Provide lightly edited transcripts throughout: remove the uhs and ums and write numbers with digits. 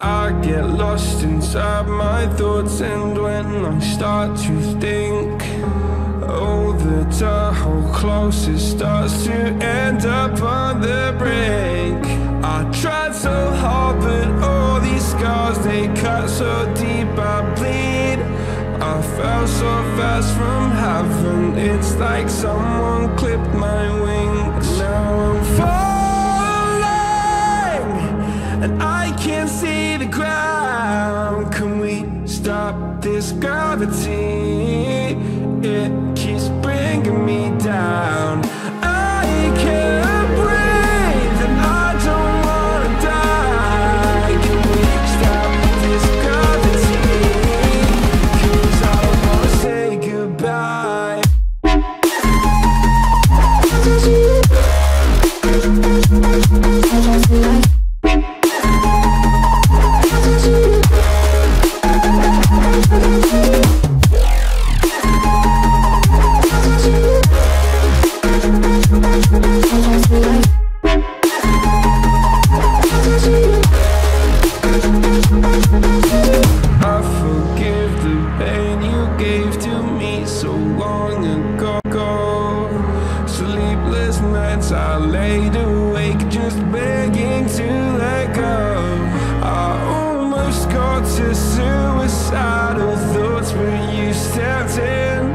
I get lost inside my thoughts, and when I start to think, oh, the Tahoe closest starts to end up on the brink. I tried so hard, but all these scars, they cut so deep, I bleed. I fell so fast from heaven, it's like someone clipped my wings. Now I'm falling, and I can't see the ground. Can we stop this gravity? It keeps bringing me down. I can't breathe, and I don't wanna die. Can we stop this gravity? 'Cause I don't wanna say goodbye. I forgive the pain you gave to me so long ago. Sleepless nights I laid awake just begging to let go. I almost got to suicidal thoughts, but you stepped in.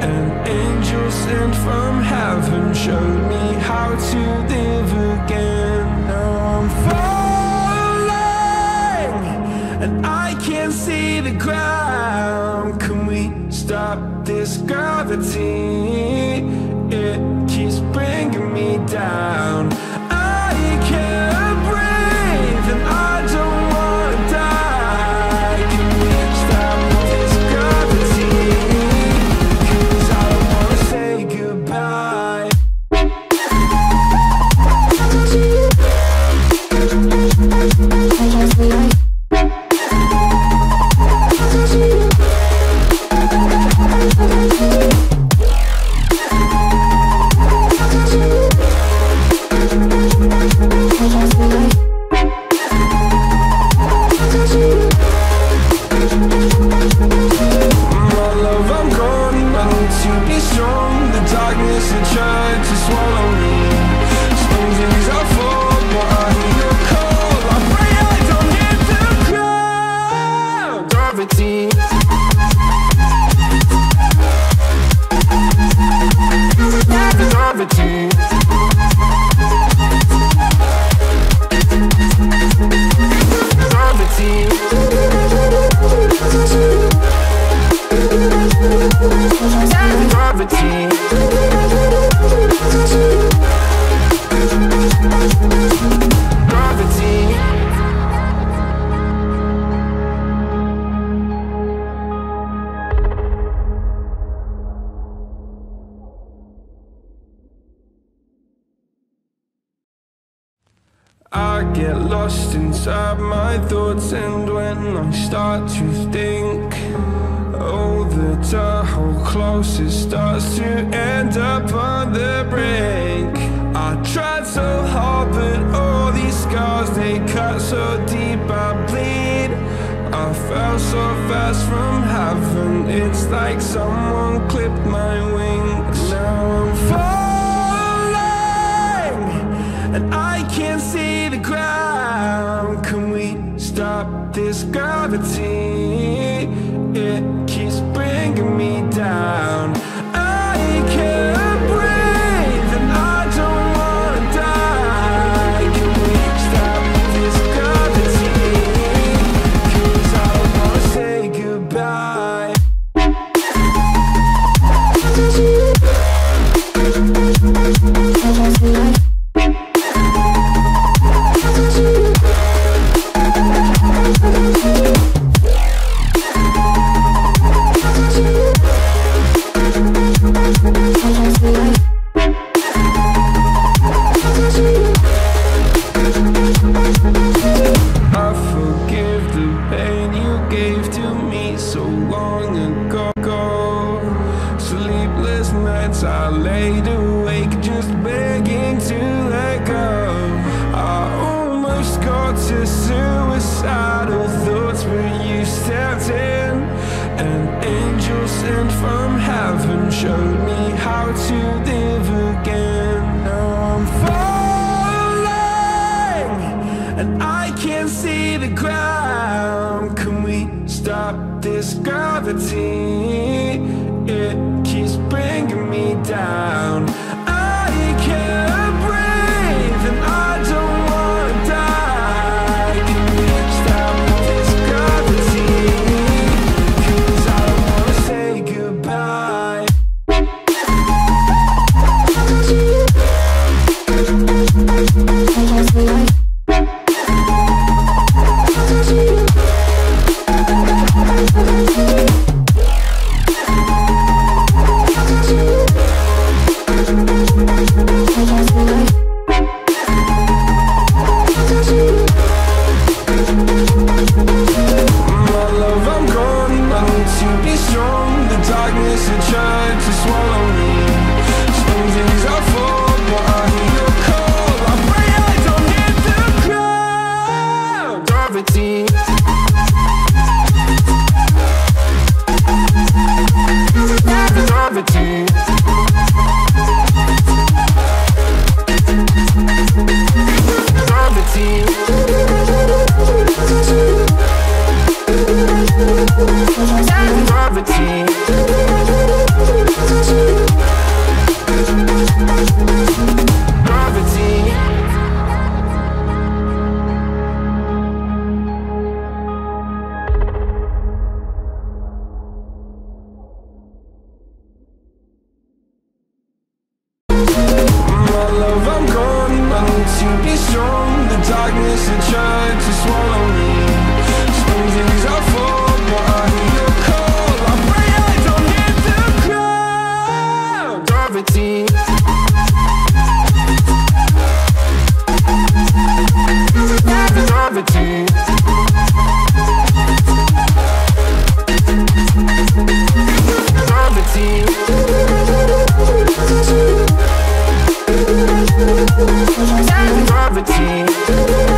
An angel sent from heaven showed me how to live again. Now I'm falling, and I can't see the ground. Can we stop this gravity? It keeps bringing me down. I can't breathe, and I don't wanna die. Can we stop this gravity? 'Cause I don't wanna say goodbye. I get lost inside my thoughts, and when I start to think, oh, the Tahoe closest starts to end up on the brink. I tried so hard, but all these scars, they cut so deep, I bleed. I fell so fast from heaven, it's like someone clipped my wings. Now I'm falling, and I can't see the ground. Can we stop this gravity? It keeps bringing me down. I can't breathe, and I don't wanna die. Can we stop this gravity? 'Cause I don't wanna say goodbye. nights I laid awake just begging to let go. I almost got to suicidal thoughts, but you stepped in. An angel sent from heaven showed me how to live again. Now I'm falling and I can't see the ground. Can we stop this gravity? It keeps bringing me down. I can't breathe and I don't wanna die. Can we stop this gravity? 'Cause I don't wanna say goodbye. Gravity.